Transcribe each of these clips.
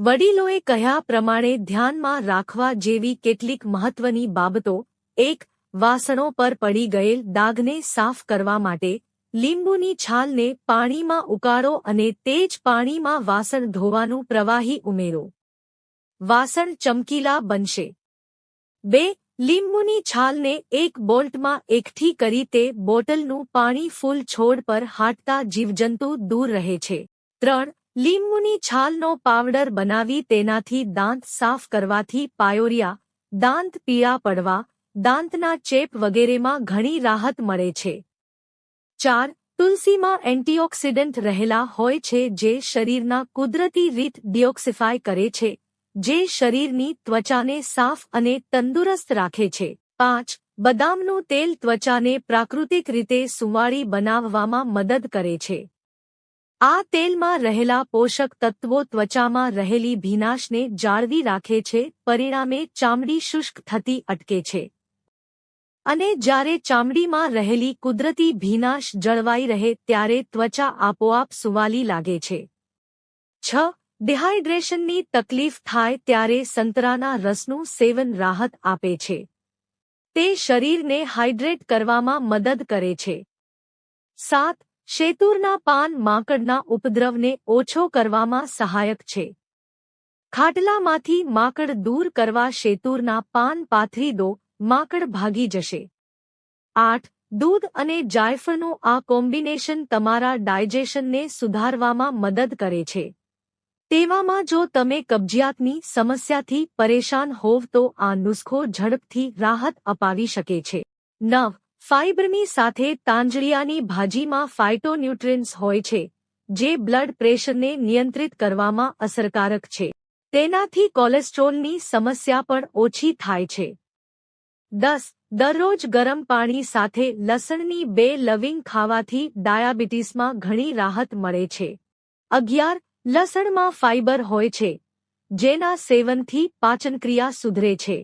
વડીલોએ કહ્યા પ્રમાણે ધ્યાનમાં રાખવા જેવી કેટલીક મહત્વની બાબતો. 1. વાસણો પર પડી ગયેલ દાગને સાફ કરવા માટે લીંબુની છાલને પાણીમાં ઉકાળો અને તે જ પાણીમાં વાસણ ધોવાનું પ્રવાહી ઉમેરો. વાસણ ચમકીલા બનશે. 2. લીંબુની છાલને એક બોટલમાં એકઠી કરી તે બોટલનું પાણી ફૂલ છોડ પર હાટતા જીવજંતુ દૂર રહે છે. 3. લીંબુની છાલનો પાવડર બનાવી તેનાથી દાંત સાફ કરવાથી પાયોરિયા, દાંત પીળા પડવા, દાંતના ચેપ વગેરેમાં ઘણી રાહત મળે છે. 4. તુલસીમાં એન્ટીઓક્સિડન્ટ રહેલા હોય છે જે શરીરના કુદરતી રીત ડિઓક્સિફાય કરે છે, જે શરીરની ત્વચાને સાફ અને તંદુરસ્ત રાખે છે. 5. બદામનું તેલ ત્વચાને પ્રાકૃતિક રીતે સુંવાળી બનાવવામાં મદદ કરે છે. આ તેલમાં રહેલા પોષક તત્વો ત્વચામાં રહેલી ભીનાશને જાળવી રાખે છે, પરિણામે ચામડી શુષ્ક થતી અટકે છે અને જ્યારે ચામડીમાં રહેલી કુદરતી ભીનાશ જળવાઈ રહે ત્યારે ત્વચા આપોઆપ સુવાલી લાગે છે. 6. ડિહાઇડ્રેશનની તકલીફ થાય ત્યારે સંતરાના રસનું સેવન રાહત આપે છે. તે શરીરને હાઇડ્રેટ કરવામાં મદદ કરે છે. 7. શેતુરના પાન માકડના ઉપદ્રવને ઓછો કરવામાં સહાયક છે. ખાટલામાંથી માકડ દૂર કરવા શેતુરના પાન પાથરી દો, માકડ ભાગી જશે. 8. દૂધ અને જાયફળનું આ કોમ્બિનેશન તમારા ડાયજેશનને સુધારવામાં મદદ કરે છે. તેવામાં જો તમે કબજિયાતની સમસ્યાથી પરેશાન હોવ તો આ નુસ્ખો ઝડપથી રાહત અપાવી શકે છે. 9. ફાઇબરની સાથે તાંજળિયાની ભાજીમાં ફાઇટોન્યુટ્રિયન્ટ્સ હોય છે, જે બ્લડ પ્રેશરને નિયંત્રિત કરવામાં અસરકારક છે. તેનાથી કોલેસ્ટ્રોલની સમસ્યા પણ ઓછી થાય છે. 10. દરરોજ ગરમ પાણી સાથે લસણની 2 લવિંગ ખાવાથી ડાયાબિટીસમાં ઘણી રાહત મળે છે. 11. લસણમાં ફાઇબર હોય છે, જેના સેવનથી પાચનક્રિયા સુધરે છે.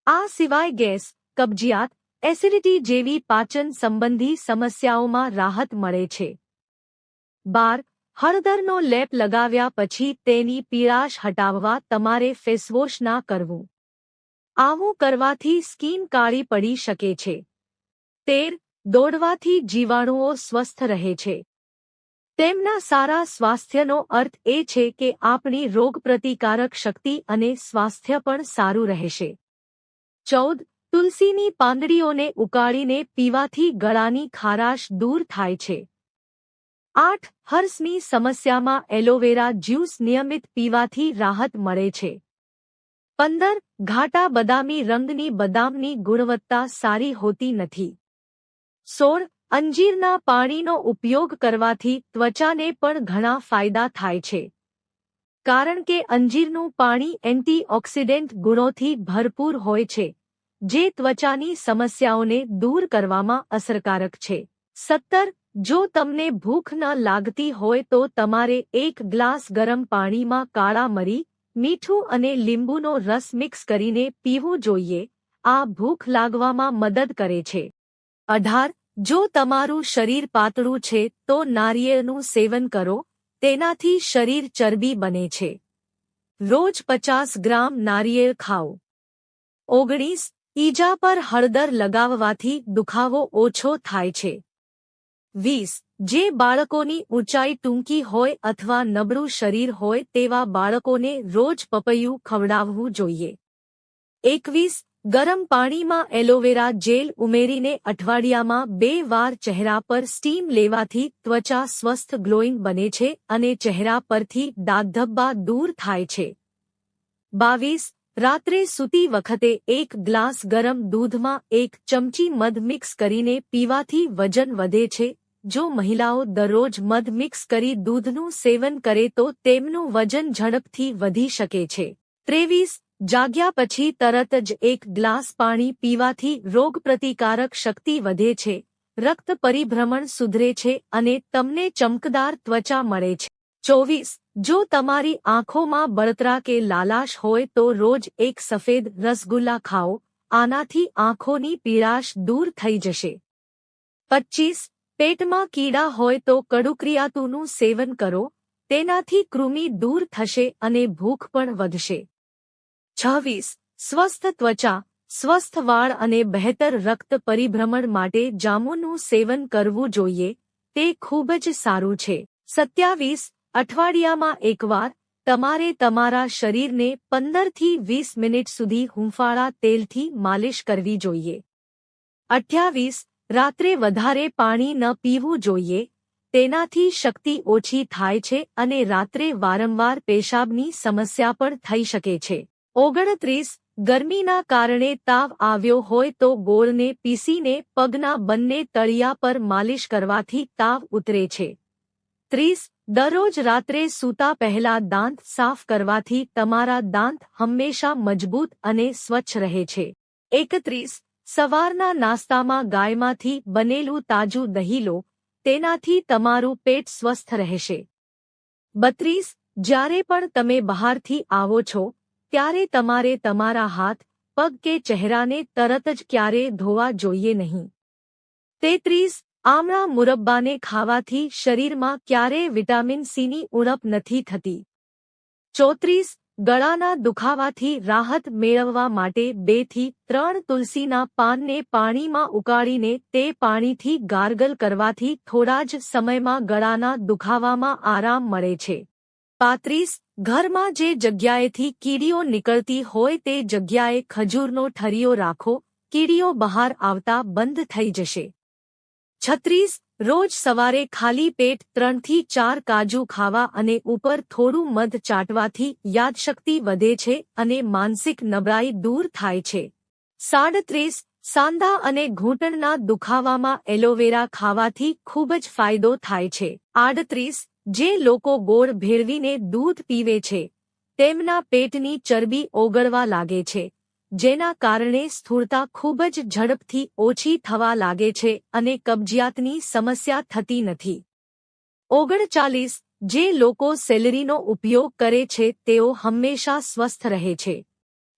આ સિવાય ગેસ, કબજિયાત, એસિડિટી જેવી પાચન સંબંધી સમસ્યાઓમાં રાહત મળે છે. 12. હળદરનો લેપ લગાવ્યા પછી તેની પીળાશ હટાવવા તમારે ફેસવોશ ના કરવું. આવું કરવાથી સ્કિન કાળી પડી શકે છે. 13. દોડવાથી જીવાણુઓ સ્વસ્થ રહે છે. તેમના સારા સ્વાસ્થ્યનો અર્થ એ છે કે આપણી રોગપ્રતિકારક શક્તિ અને સ્વાસ્થ્ય પણ સારું રહેશે. 14. તુલસીની પાંદડીઓને ઉકાળીને પીવાથી ગળાની ખારાશ દૂર થાય છે. 8. હર્ષની સમસ્યામાં એલોવેરા જ્યુસ નિયમિત પીવાથી રાહત મળે છે. 15. ઘાટા બદામી રંગની બદામની ગુણવત્તા સારી હોતી નથી. 16. અંજીરના પાણીનો ઉપયોગ કરવાથી ત્વચાને પણ ઘણા ફાયદા થાય છે, કારણ કે અંજીરનું પાણી એન્ટીઓક્સિડન્ટ ગુણોથી ભરપૂર હોય છે, જે ત્વચાની સમસ્યાઓને દૂર કરવામાં અસરકારક છે. 17. જો તમને ભૂખ ન લાગતી હોય તો તમારે 1 ગ્લાસ ગરમ પાણીમાં કાળા મરી, મીઠું અને લીંબુનો રસ મિક્સ કરીને પીવું જોઈએ. આ ભૂખ લાગવામાં મદદ કરે છે. 18. જો તમારું શરીર પાતળું છે તો નારિયેળનું સેવન કરો, તેનાથી શરીર ચરબી બને છે. રોજ 50 ગ્રામ નારિયેળ ખાઓ. 19. ઈજા પર હળદર લગાવવાથી દુખાવો ઓછો થાય છે. 20. જે બાળકોની ઊંચાઈ ટૂંકી હોય અથવા નબળું શરીર હોય તેવા બાળકોને રોજ પપૈયું ખવડાવવું જોઈએ. 21. ગરમ પાણીમાં એલોવેરા જેલ ઉમેરીને અઠવાડિયામાં 2 વાર ચહેરા પર સ્ટીમ લેવાથી ત્વચા સ્વસ્થ ગ્લોઈંગ બને છે અને ચહેરા પરથી ડાઘધબ્બા દૂર થાય છે. 22. રાત્રે સૂતી વખતે 1 ગ્લાસ ગરમ દૂધમાં 1 ચમચી મધ મિક્સ કરીને પીવાથી વજન વધે છે. જો મહિલાઓ દરરોજ મધ મિક્સ કરી દૂધનું સેવન કરે તો તેમનું વજન ઝડપથી વધી શકે છે. 23. જાગ્યા પછી તરત જ 1 ગ્લાસ પાણી પીવાથી રોગપ્રતિકારક શક્તિ વધે છે, રક્ત પરિભ્રમણ સુધરે છે અને તમને ચમકદાર ત્વચા મળે છે. 24. જો તમારી આંખોમાં બળતરા કે લાલાશ હોય તો રોજ 1 સફેદ રસગુલ્લા ખાઓ, આનાથી આંખોની પીળાશ દૂર થઈ જશે. 25. પેટમાં કીડા હોય તો કડુક્રિયાતુનું સેવન કરો, તેનાથી કૃમિ દૂર થશે અને ભૂખ પણ વધશે. 26. સ્વસ્થ ત્વચા, સ્વસ્થ વાળ અને બહેતર રક્ત પરિભ્રમણ માટે જાંબુનું સેવન કરવું જોઈએ, તે ખૂબ જ સારું છે. 27. અઠવાડિયામાં એકવાર તમારે તમારા શરીરને 15 થી 20 મિનિટ સુધી હૂંફાળા તેલથી માલિશ કરવી જોઈએ. 28. રાત્રે વધારે પાણી ન પીવું જોઈએ, તેનાથી શક્તિ ઓછી થાય છે અને રાત્રે વારંવાર પેશાબની સમસ્યા પણ થઈ શકે છે. 29. ગરમીના કારણે તાવ આવ્યો હોય તો ગોળને પીસીને પગના બંને તળિયા પર માલિશ કરવાથી તાવ ઉતરે છે. 30. દરરોજ રાત્રે સૂતા પહેલા દાંત સાફ કરવાથી તમારા દાંત હંમેશા મજબૂત અને સ્વચ્છ રહે છે. 31. સવારના નાસ્તામાં ગાયમાંથી બનેલું તાજું દહીં લો, તેનાથી તમારું પેટ સ્વસ્થ રહેશે. 32. જ્યારે પણ તમે બહારથી આવો છો, ત્યારે તમારે તમારા હાથ, પગ કે ચહેરાને તરત જ ક્યારેય ધોવા જોઈએ નહીં. 33. આમળા મુરબ્બાને ખાવાથી શરીરમાં ક્યારેય વિટામિન સીની ઉણપ નથી થતી. 34. ગળાના દુખાવાથી રાહત મેળવવા માટે 2 થી 3 તુલસીના પાનને પાણીમાં ઉકાળીને તે પાણીથી ગાર્ગલ કરવાથી થોડા જ સમયમાં ગળાના દુખાવામાં આરામ મળે છે. 35. ઘરમાં જે જગ્યાએથી કીડીઓ નીકળતી હોય તે જગ્યાએ ખજૂરનો ઠરિયો રાખો, કીડીઓ બહાર આવતા બંધ થઈ જશે. 36. રોજ સવારે ખાલી પેટ 3 થી 4 કાજુ ખાવા અને ઉપર થોડું મધ ચાટવાથી યાદશક્તિ વધે છે અને માનસિક નબળાઈ દૂર થાય છે. 37. સાંધા અને ઘૂંટણના દુખાવામાં એલોવેરા ખાવાથી ખૂબ જ ફાયદો થાય છે. 38. જે લોકો ગોળ ભેળવીને દૂધ પીવે છે, તેમના પેટની ચરબી ઓગળવા લાગે છે, જેના કારણે સ્થૂળતા ખૂબ જ ઝડપથી ઓછી થવા લાગે છે અને કબજિયાતની સમસ્યા થતી નથી. 39. જે લોકો સેલરીનો ઉપયોગ કરે છે તેઓ હંમેશા સ્વસ્થ રહે છે.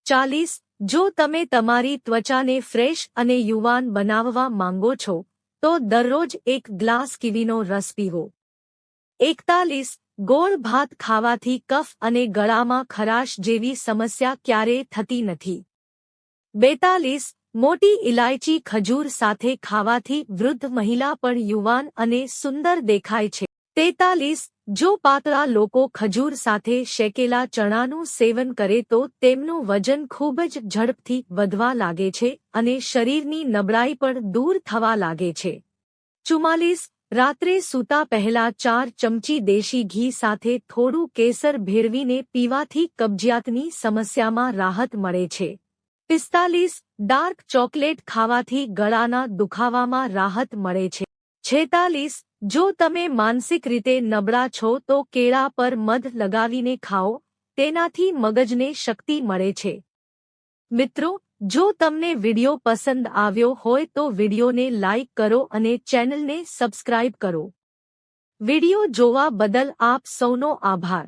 40. જો તમે તમારી ત્વચાને ફ્રેશ અને યુવાન બનાવવા માંગો છો, તો દરરોજ 1 ગ્લાસ કીવીનો રસ પીવો. 41. ગોળ ભાત ખાવાથી કફ અને ગળામાં ખરાશ જેવી સમસ્યા ક્યારેય થતી નથી. 42. મોટી ઇલાયચી ખજૂર સાથે ખાવાથી વૃદ્ધ મહિલા પણ યુવાન અને સુંદર દેખાય છે. 43. જો પાતળા લોકો ખજૂર સાથે શેકેલા ચણાનું સેવન કરે તો તેમનું વજન ખૂબ જ ઝડપથી વધવા લાગે છે અને શરીરની નબળાઈ પણ દૂર થવા લાગે છે. 44. રાત્રે સૂતા પહેલા 4 ચમચી દેશી ઘી સાથે થોડું કેસર ભેળવીને પીવાથી કબજિયાતની સમસ્યામાં રાહત મળે છે. 45. ડાર્ક ચોકલેટ ખાવાથી ગળાના દુખાવામાં રાહત મળે છે. 46. જો તમે માનસિક રીતે નબળા છો તો કેળા પર મધ લગાવીને ખાઓ, તેનાથી મગજને શક્તિ મળે છે. મિત્રો, જો તમને વિડિયો પસંદ આવ્યો હોય તો વિડિયોને લાઇક કરો અને ચેનલને સબસ્ક્રાઇબ કરો. વિડિયો જોવા બદલ આપ સૌનો આભાર.